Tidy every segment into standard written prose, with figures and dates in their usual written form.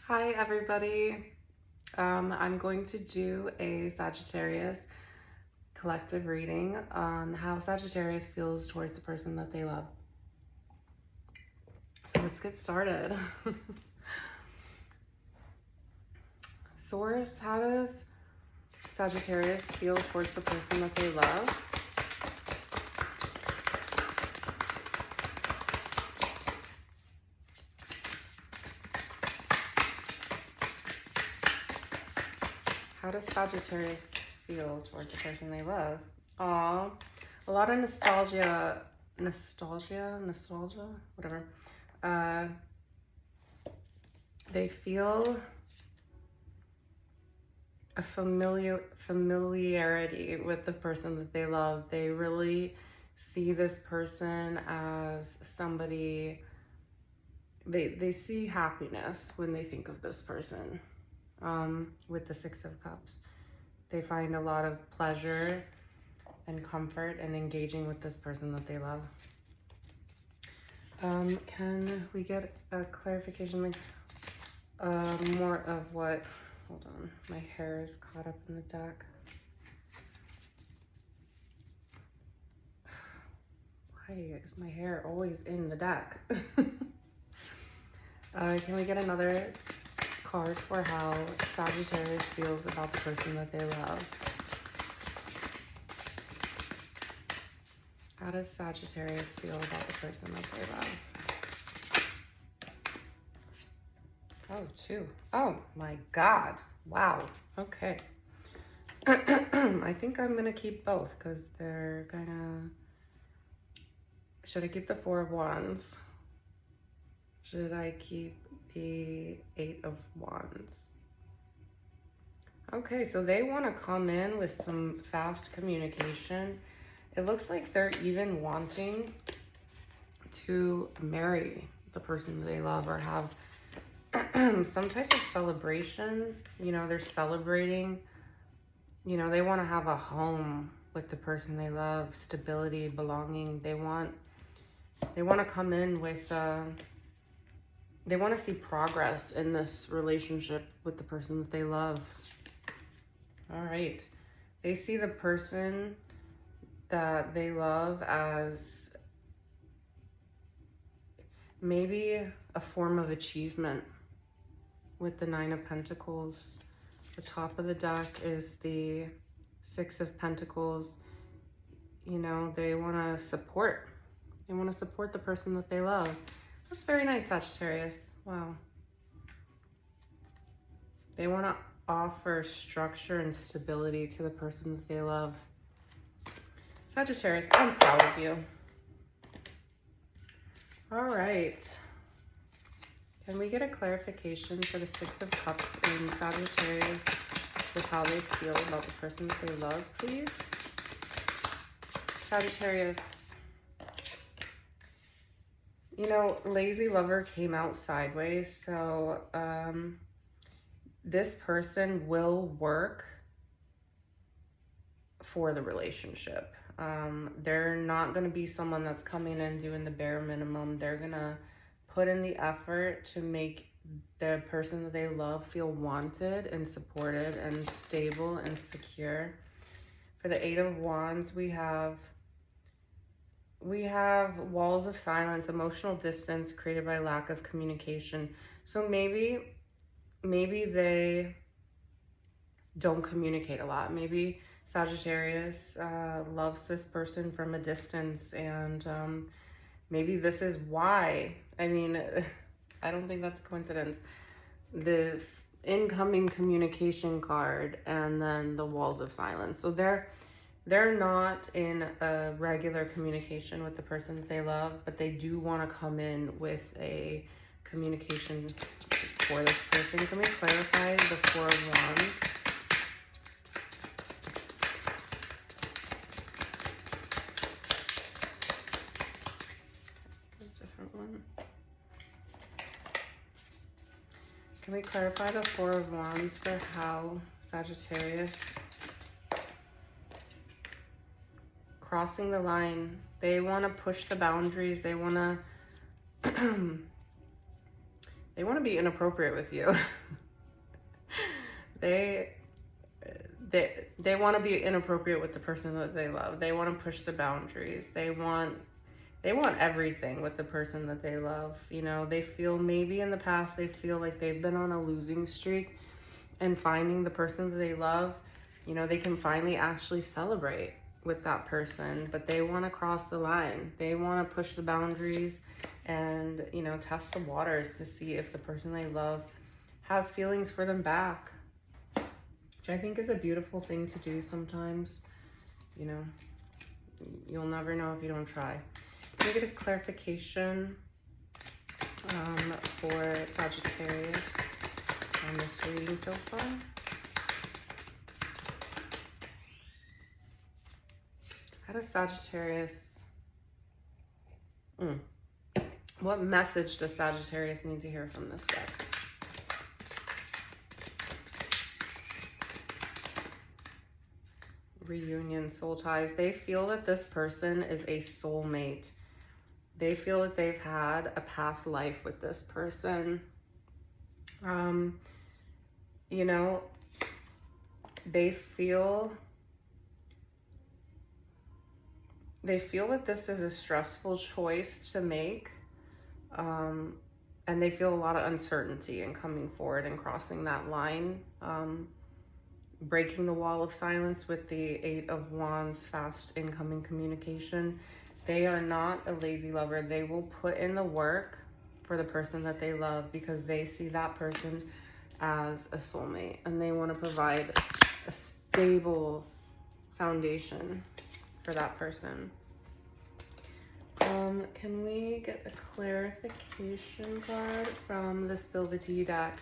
Hi everybody. I'm going to do a Sagittarius collective reading on how Sagittarius feels towards the person that they love. So let's get started. Source, how does Sagittarius feel towards the person that they love? How does Sagittarius feel towards the person they love? Aw, a lot of nostalgia, whatever. They feel a familiarity with the person that they love. They really see this person as somebody, they see happiness when they think of this person. With the Six of Cups, they find a lot of pleasure and comfort in engaging with this person that they love. Can we get a clarification, like more of what? Hold on, my hair is caught up in the deck. Why is my hair always in the deck? Can we get another card for how Sagittarius feels about the person that they love? How does Sagittarius feel about the person that they love? Oh, two. Oh my God. Wow. Okay. I think I'm going to keep both because they're kind of... Should I keep the Four of Wands? Should I keep the Eight of Wands? Okay, so they want to come in with some fast communication. It looks like they're even wanting to marry the person they love or have some type of celebration. You know, they're celebrating. You know, they want to have a home with the person they love, stability, belonging. They want to come in with, they want to see progress in this relationship with the person that they love. All right. They see the person that they love as maybe a form of achievement with the Nine of Pentacles. The top of the deck is the Six of Pentacles. You know, they want to support. They want to support the person that they love. That's very nice, Sagittarius. Wow. They want to offer structure and stability to the person that they love. Sagittarius, I'm proud of you. All right. Can we get a clarification for the Six of Cups in Sagittarius with how they feel about the person that they love, please? Sagittarius. You know, lazy lover came out sideways, so this person will work for the relationship. They're not going to be someone that's coming in doing the bare minimum. They're going to put in the effort to make the person that they love feel wanted and supported and stable and secure. For the Eight of Wands, we have walls of silence, emotional distance created by lack of communication. So maybe they don't communicate a lot. Maybe Sagittarius loves this person from a distance, and maybe this is why. I mean, I don't think that's a coincidence. The incoming communication card and then the walls of silence. So they're not in a regular communication with the person that they love, but they do want to come in with a communication for this person. Can we clarify the Four of Wands? Can we clarify the Four of Wands for how Sagittarius crossing the line? They want to push the boundaries. They want to They want to be inappropriate with you. they want to be inappropriate with the person that they love. They want to push the boundaries. They want everything with the person that they love. You know, they feel maybe in the past they feel like they've been on a losing streak, and finding the person that they love, you know, they can finally actually celebrate with that person, but they want to cross the line. They want to push the boundaries and, you know, test the waters to see if the person they love has feelings for them back, which I think is a beautiful thing to do sometimes. You know, you'll never know if you don't try. Can we get a clarification for Sagittarius on this reading so far? How does Sagittarius... What message does Sagittarius need to hear from this deck? Reunion, soul ties. They feel that this person is a soulmate. They feel that they've had a past life with this person. You know, they feel that this is a stressful choice to make. And they feel a lot of uncertainty in coming forward and crossing that line. Breaking the wall of silence with the Eight of Wands, fast incoming communication. They are not a lazy lover. They will put in the work for the person that they love because they see that person as a soulmate, and they want to provide a stable foundation for that person. Can we get a clarification card from the Spill the Tea deck?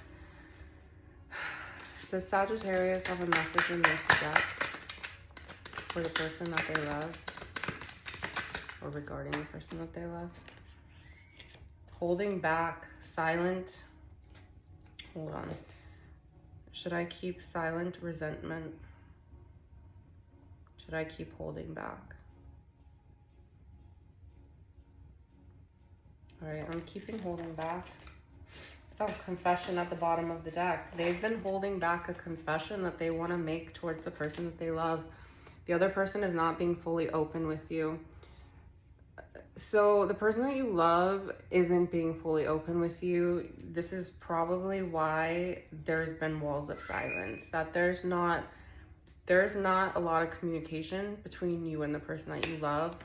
Does Sagittarius have a message in this deck for the person that they love, or regarding the person that they love? Holding back, silent. Hold on. Should I keep silent resentment? Should I keep holding back? All right, I'm keeping holding back. Oh, confession at the bottom of the deck. They've been holding back a confession that they want to make towards the person that they love. The other person is not being fully open with you. So the person that you love isn't being fully open with you. This is probably why there's been walls of silence. That there's not a lot of communication between you and the person that you love.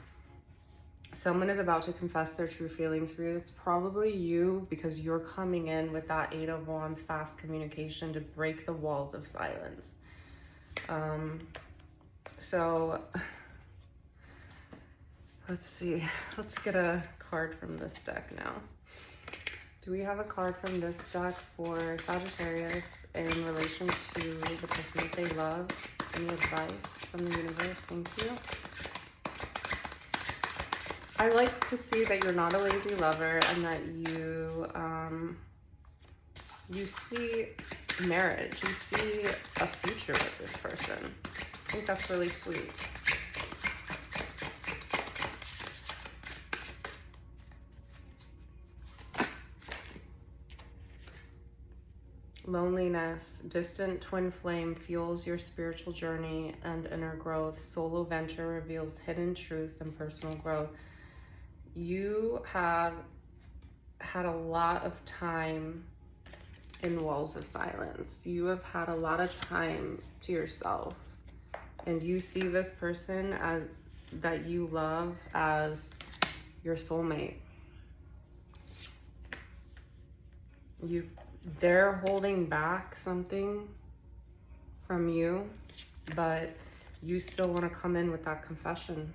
Someone is about to confess their true feelings for you. It's probably you, because you're coming in with that Eight of Wands, fast communication to break the walls of silence. So let's see. Let's get a card from this deck now. Do we have a card from this deck for Sagittarius in relation to the person that they love? Any advice from the universe? Thank you. I like to see that you're not a lazy lover, and that you see marriage, you see a future with this person. I think that's really sweet. Loneliness, distant twin flame fuels your spiritual journey and inner growth. Solo venture reveals hidden truths and personal growth. You have had a lot of time in walls of silence. You have had a lot of time to yourself, and you see this person as that you love as your soulmate. They're holding back something from you, but you still want to come in with that confession,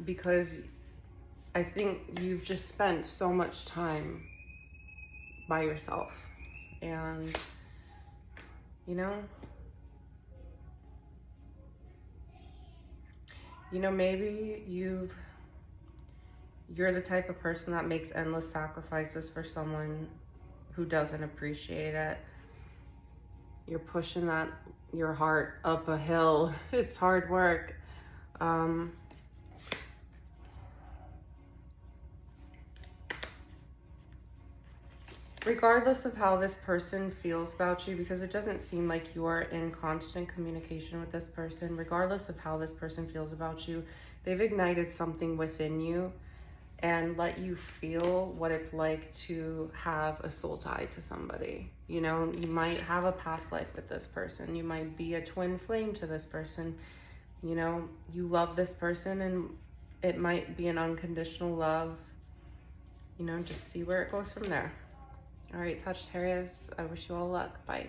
because I think you've just spent so much time by yourself, and you know, maybe you're the type of person that makes endless sacrifices for someone who doesn't appreciate it. You're pushing your heart up a hill. It's hard work. regardless of how this person feels about you, because it doesn't seem like you're in constant communication with this person, regardless of how this person feels about you, they've ignited something within you and let you feel what it's like to have a soul tie to somebody. You know, you might have a past life with this person. You might be a twin flame to this person. You know, you love this person and it might be an unconditional love. You know, just see where it goes from there. All right, Sagittarius, I wish you all luck. Bye.